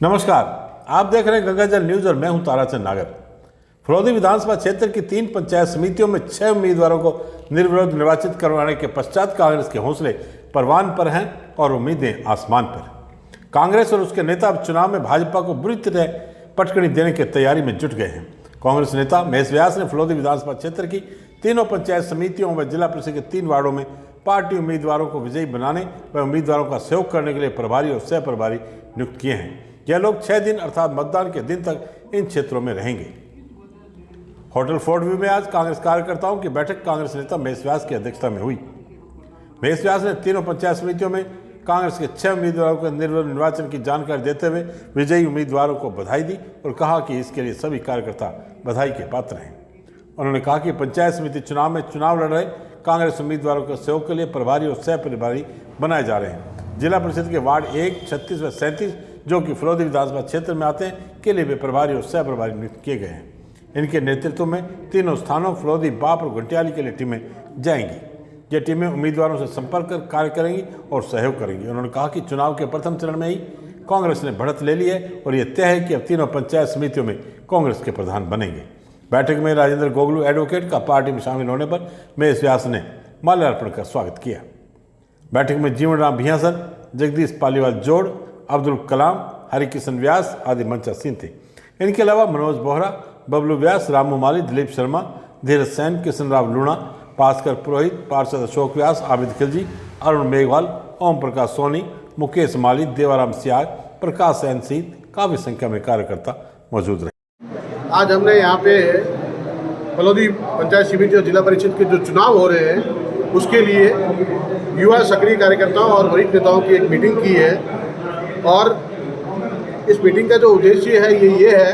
नमस्कार, आप देख रहे हैं गंगाजल न्यूज और मैं हूं ताराचंद नागर। फलौदी विधानसभा क्षेत्र की 3 पंचायत समितियों में 6 उम्मीदवारों को निर्विरोध निर्वाचित करवाने के पश्चात कांग्रेस के हौसले परवान पर हैं और उम्मीदें आसमान पर। कांग्रेस और उसके नेता अब चुनाव में भाजपा को बुरी तरह पटकनी देने की तैयारी में जुट गए हैं। कांग्रेस नेता महेश व्यास ने फलौदी विधानसभा क्षेत्र की तीनों पंचायत समितियों व जिला परिषद के 3 वार्डों में पार्टी उम्मीदवारों को विजयी बनाने व उम्मीदवारों का सहयोग करने के लिए प्रभारी और सह प्रभारी नियुक्त किए हैं। यह लोग 6 दिन अर्थात मतदान के दिन तक इन क्षेत्रों में रहेंगे। होटल फोर्ट व्यू में आज कांग्रेस कार्यकर्ताओं की बैठक कांग्रेस नेता महेश व्यास की अध्यक्षता में हुई। महेश व्यास ने तीनों पंचायत समितियों में कांग्रेस के 6 उम्मीदवारों के निर्विरोध निर्वाचन की जानकारी देते हुए विजयी उम्मीदवारों को बधाई दी और कहा कि इसके लिए सभी कार्यकर्ता बधाई के पात्र हैं। उन्होंने कहा कि पंचायत समिति चुनाव में चुनाव लड़ रहे कांग्रेस उम्मीदवारों के सहयोग के लिए प्रभारी और सह प्रभारी बनाए जा रहे हैं। जिला परिषद के वार्ड 1, 36 व 37 जो कि फलौदी विधानसभा क्षेत्र में आते हैं के लिए भी प्रभारी और सह प्रभारी नियुक्त किए गए हैं। इनके नेतृत्व में तीनों स्थानों फलौदी, बाप और घंटियाली के लिए टीमें जाएंगी। ये टीमें उम्मीदवारों से संपर्क कर कार्य करेंगी और सहयोग करेंगी। उन्होंने कहा कि चुनाव के प्रथम चरण में ही कांग्रेस ने बढ़त ले ली है और ये तय है कि अब तीनों पंचायत समितियों में कांग्रेस के प्रधान बनेंगे। बैठक में राजेंद्र गोगलू एडवोकेट का पार्टी में शामिल होने पर महेश व्यास ने माल्यार्पण कर स्वागत किया। बैठक में जीवन राम भियासन, जगदीश पालीवाल जोड़, अब्दुल कलाम, हरिकिशन व्यास आदि मंचासीन थे। इनके अलावा मनोज बोहरा, बबलू व्यास, रामू माली, दिलीप शर्मा, धीरज सैन, किशन राव लूणा, भास्कर पुरोहित, पार्षद अशोक व्यास, आबिद खिलजी, अरुण मेघवाल, ओम प्रकाश सोनी, मुकेश माली, देवाराम सियाग, प्रकाश सैन सहित काफी संख्या में कार्यकर्ता मौजूद रहे। आज हमने यहाँ पे फलौदी पंचायत समिति और जिला परिषद के जो चुनाव हो रहे हैं उसके लिए युवा सक्रिय कार्यकर्ताओं और वरिष्ठ नेताओं की एक मीटिंग की है और इस मीटिंग का जो उद्देश्य है ये है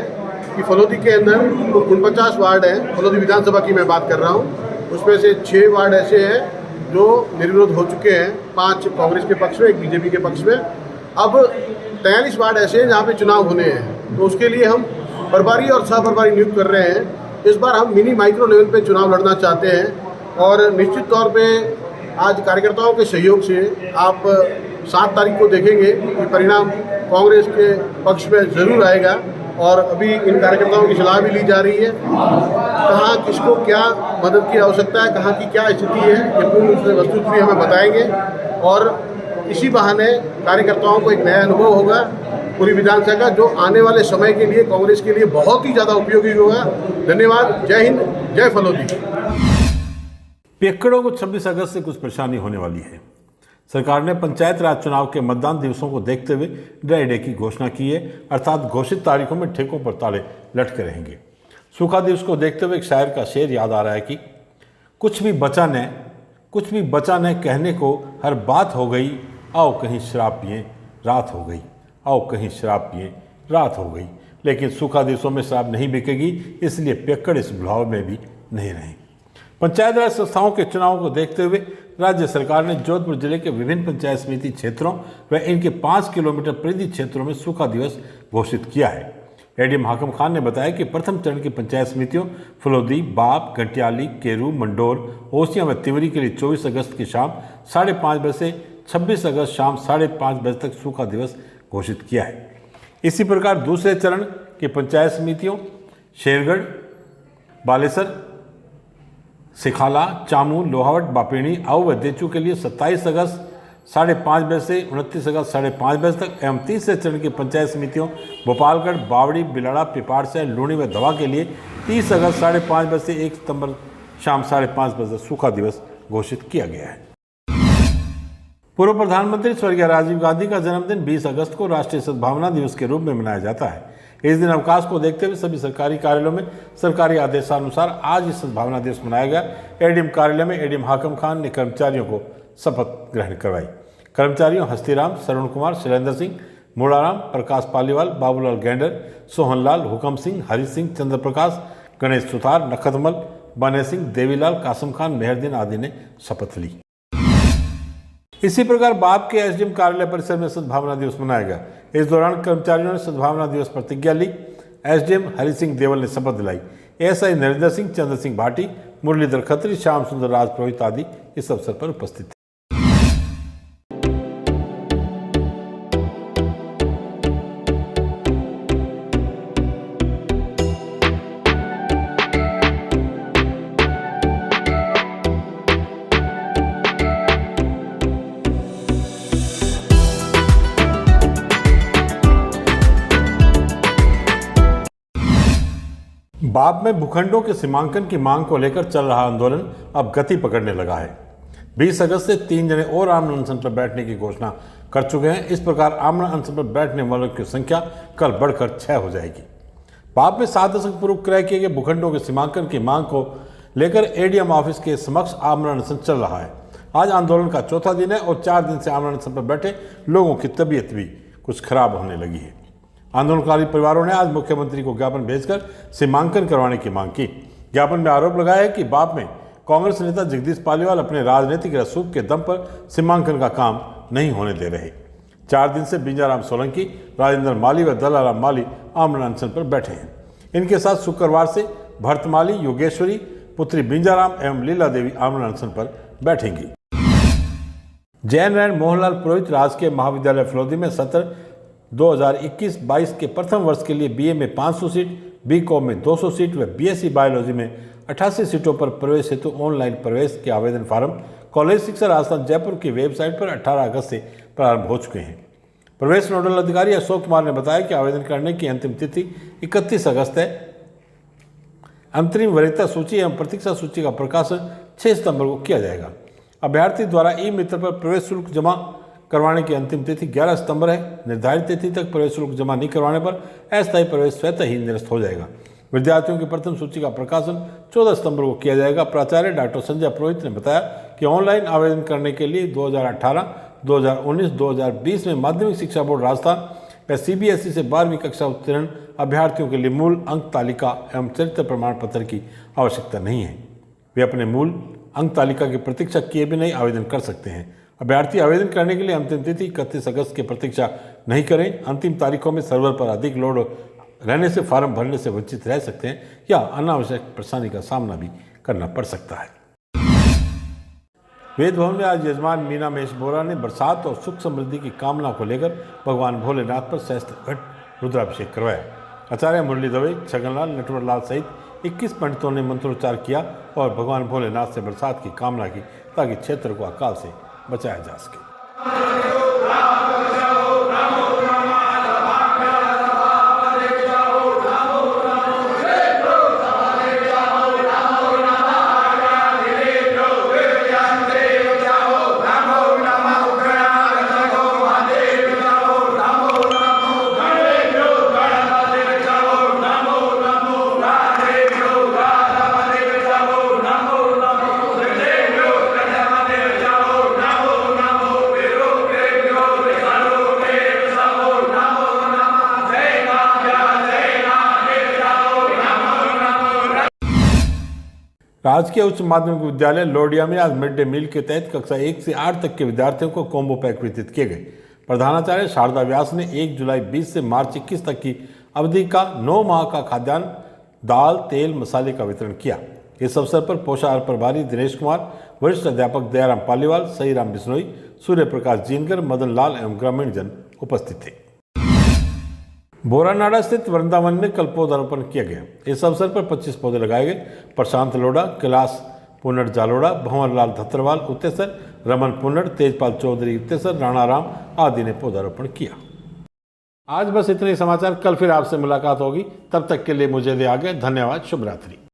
कि फलौदी के अंदर तो 49 वार्ड हैं। फलौदी विधानसभा की मैं बात कर रहा हूँ। उसमें से 6 वार्ड ऐसे हैं जो निर्विरोध हो चुके हैं, 5 कांग्रेस के पक्ष में, 1 बीजेपी के पक्ष में। अब 43 वार्ड ऐसे हैं जहाँ पे चुनाव होने हैं, तो उसके लिए हम प्रभारी और सह प्रभारी नियुक्त कर रहे हैं। इस बार हम मिनी माइक्रो लेवल पे चुनाव लड़ना चाहते हैं और निश्चित तौर पे आज कार्यकर्ताओं के सहयोग से आप 7 तारीख को देखेंगे कि परिणाम कांग्रेस के पक्ष में ज़रूर आएगा। और अभी इन कार्यकर्ताओं की सलाह भी ली जा रही है, कहाँ किसको क्या मदद की आवश्यकता है, कहाँ की क्या स्थिति है, ये पूर्ण रूप से वस्तुस्थिति हमें बताएंगे और इसी बहाने कार्यकर्ताओं को एक नया अनुभव होगा पूरी विधानसभा का, जो आने वाले समय के लिए कांग्रेस के लिए बहुत ही ज़्यादा उपयोगी होगा। धन्यवाद। जय हिंद, जय फलौदी। पियक्कड़ों को 26 अगस्त से कुछ परेशानी होने वाली है। सरकार ने पंचायत राज चुनाव के मतदान दिवसों को देखते हुए ड्राई डे की घोषणा की है, अर्थात घोषित तारीखों में ठेकों पर ताले लटके रहेंगे। सूखा दिवस को देखते हुए एक शायर का शेर याद आ रहा है कि कुछ भी बचा न कहने को हर बात हो गई, आओ कहीं शराब पिए रात हो गई, आओ कहीं शराब पिए रात हो गई। लेकिन सूखा दिवसों में शराब नहीं बिकेगी, इसलिए पियक्कड़ इस बुलाव में भी नहीं रहे। पंचायत राज संस्थाओं के चुनाव को देखते हुए राज्य सरकार ने जोधपुर जिले के विभिन्न पंचायत समिति क्षेत्रों व इनके 5 किलोमीटर परिधि क्षेत्रों में सूखा दिवस घोषित किया है। एडीएम हाकिम खान ने बताया कि प्रथम चरण की पंचायत समितियों फलौदी, बाप, घंटियाली, केरू, मंडोर, ओसियां व तिवरी के लिए 24 अगस्त की शाम 5:30 बजे से 26 अगस्त शाम 5:30 बजे तक सूखा दिवस घोषित किया है। इसी प्रकार दूसरे चरण की पंचायत समितियों शेरगढ़, बालेसर, सिखाला, चामू, लोहावट, बापेणी, आऊ व देचू के लिए 27 अगस्त 5:30 बजे से 29 अगस्त 5:30 बजे तक एवं तीसरे चरण की पंचायत समितियों भोपालगढ़, बावड़ी, बिलाड़ा, पिपाड़सै, लूणी व दवा के लिए 30 अगस्त 5:30 बजे से 1 सितंबर शाम 5:30 बजे तक सूखा दिवस घोषित किया गया है। पूर्व प्रधानमंत्री स्वर्गीय राजीव गांधी का जन्मदिन 20 अगस्त को राष्ट्रीय सद्भावना दिवस के रूप में मनाया जाता है। इस दिन अवकाश को देखते हुए सभी सरकारी कार्यालयों में सरकारी आदेशानुसार आज इस सद्भावना दिवस मनाया गया। एडीएम कार्यालय में एडीएम हाकिम खान ने कर्मचारियों को शपथ ग्रहण करवाई। कर्मचारियों हस्तीराम, श्रवण कुमार, शैलेंद्र सिंह, मुड़ाराम, प्रकाश पालीवाल, बाबूलाल गेंडर, सोहनलाल, हुकम सिंह, हरि सिंह, चंद्र प्रकाश, गणेश सुथार, नखतमल, बने सिंह, देवीलाल, कासम खान, मेहरदीन आदि ने शपथ ली। इसी प्रकार बाप के एसडीएम कार्यालय परिसर में सद्भावना दिवस मनाया गया। इस दौरान कर्मचारियों ने सद्भावना दिवस प्रतिज्ञा ली। एसडीएम हरि सिंह देवल ने शपथ दिलाई। एसआई नरेंद्र सिंह, चंद्र सिंह भाटी, मुरलीधर खत्री, श्याम सुंदर राज पुरोहित आदि इस अवसर पर उपस्थित थे। बाप में भूखंडों के सीमांकन की मांग को लेकर चल रहा आंदोलन अब गति पकड़ने लगा है। 20 अगस्त से 3 जने और आमरण अनशन पर बैठने की घोषणा कर चुके हैं। इस प्रकार आमरण अनशन पर बैठने वालों की संख्या कल बढ़कर 6 हो जाएगी। बाप में 7 दशक पूर्व क्रय किए गए भूखंडों के सीमांकन की मांग को लेकर एडीएम ऑफिस के समक्ष आमरण अनशन चल रहा है। आज आंदोलन का चौथा दिन है और 4 दिन से आमरण अनशन पर बैठे लोगों की तबीयत भी कुछ खराब होने लगी है। आंदोलनकारी परिवारों ने आज मुख्यमंत्री को ज्ञापन भेजकर सीमांकन करवाने की मांग की। ज्ञापन में आरोप लगाया है कि बाप में कांग्रेस नेता जगदीश पालीवाल अपने राजनीतिक रसूख के दम पर सीमांकन का काम नहीं होने दे रहे। 4 दिन से बिंजाराम सोलंकी, राजेंद्र माली व दलाराम माली आमरण अनशन पर बैठे हैं। इनके साथ शुक्रवार से भरतमाली, योगेश्वरी, पुत्री बिंजाराम एवं लीला देवी आमरण अनशन पर बैठेंगी। जैन रैन मोहनलाल पुरोहित राजकीय महाविद्यालय फलौदी में सत्र 2021-22 के प्रथम वर्ष के लिए बीए में 500 सीट, बीकॉम में 200 सीट व बीएससी बायोलॉजी में 88 सीटों पर प्रवेश हेतु ऑनलाइन प्रवेश के आवेदन फार्म कॉलेज शिक्षा राजस्थान जयपुर की वेबसाइट पर 18 अगस्त से प्रारंभ हो चुके हैं। प्रवेश नोडल अधिकारी अशोक कुमार ने बताया कि आवेदन करने की अंतिम तिथि 31 अगस्त है। अंतरिम वरीयता सूची एवं प्रतीक्षा सूची का प्रकाशन 6 सितंबर को किया जाएगा। अभ्यर्थी द्वारा ई मित्र पर प्रवेश शुल्क जमा करवाने की अंतिम तिथि 11 सितंबर है। निर्धारित तिथि तक प्रवेश शुल्क जमा नहीं करवाने पर अस्थायी प्रवेश स्वतः ही निरस्त हो जाएगा। विद्यार्थियों की प्रथम सूची का प्रकाशन 14 सितंबर को किया जाएगा। प्राचार्य डॉक्टर संजय पुरोहित ने बताया कि ऑनलाइन आवेदन करने के लिए 2018, 2019, 2020 में माध्यमिक शिक्षा बोर्ड राजस्थान व सीबीएसई से 12वीं कक्षा उत्तीर्ण अभ्यर्थियों के लिए मूल अंक तालिका एवं चरित्र प्रमाण पत्र की आवश्यकता नहीं है। वे अपने मूल अंक तालिका की प्रतीक्षा किए बिना ही आवेदन कर सकते हैं। अभ्यर्थी आवेदन करने के लिए अंतिम तिथि 31 अगस्त की प्रतीक्षा नहीं करें। अंतिम तारीखों में सर्वर पर अधिक लोड रहने से फॉर्म भरने से वंचित रह सकते हैं या अनावश्यक परेशानी का सामना भी करना पड़ सकता है। वेद भवन में आज यजमान मीना महेश बोरा ने बरसात और सुख समृद्धि की कामना को लेकर भगवान भोलेनाथ पर सहस्त्र घट रुद्राभिषेक करवाया। आचार्य मुरली दवे, छगनलाल, नटवर लाल सहित 21 पंडितों ने मंत्रोच्चार किया और भगवान भोलेनाथ से बरसात की कामना की ताकि क्षेत्र को अकाल से बचाया जा सके। राजकीय उच्च माध्यमिक विद्यालय लोडिया में आज मिड डे मील के तहत कक्षा 1 से 8 तक के विद्यार्थियों को कॉम्बो पैक वितरित किए गए। प्रधानाचार्य शारदा व्यास ने 1 जुलाई 20 से मार्च 21 तक की अवधि का 9 माह का खाद्यान्न, दाल, तेल, मसाले का वितरण किया। इस अवसर पर पोषाहार प्रभारी दिनेश कुमार, वरिष्ठ अध्यापक दयाराम पालीवाल, सईराम बिश्नोई, सूर्य प्रकाश जीनकर, मदन लाल एवं ग्रामीण जन उपस्थित थे। बोरानाडा स्थित वृंदावन में कल पौधारोपण किया गया। इस अवसर पर 25 पौधे लगाए गए। प्रशांत लोढ़ा, कैलाश पुन्नड़ जालोड़ा, भंवरलाल धत्तरवाल उत्तेसर, रमन पुन्नड़, तेजपाल चौधरी उत्तेसर, राणा राम आदि ने पौधारोपण किया। आज बस इतने समाचार। कल फिर आपसे मुलाकात होगी। तब तक के लिए मुझे दे आगे। धन्यवाद। शुभ रात्रि।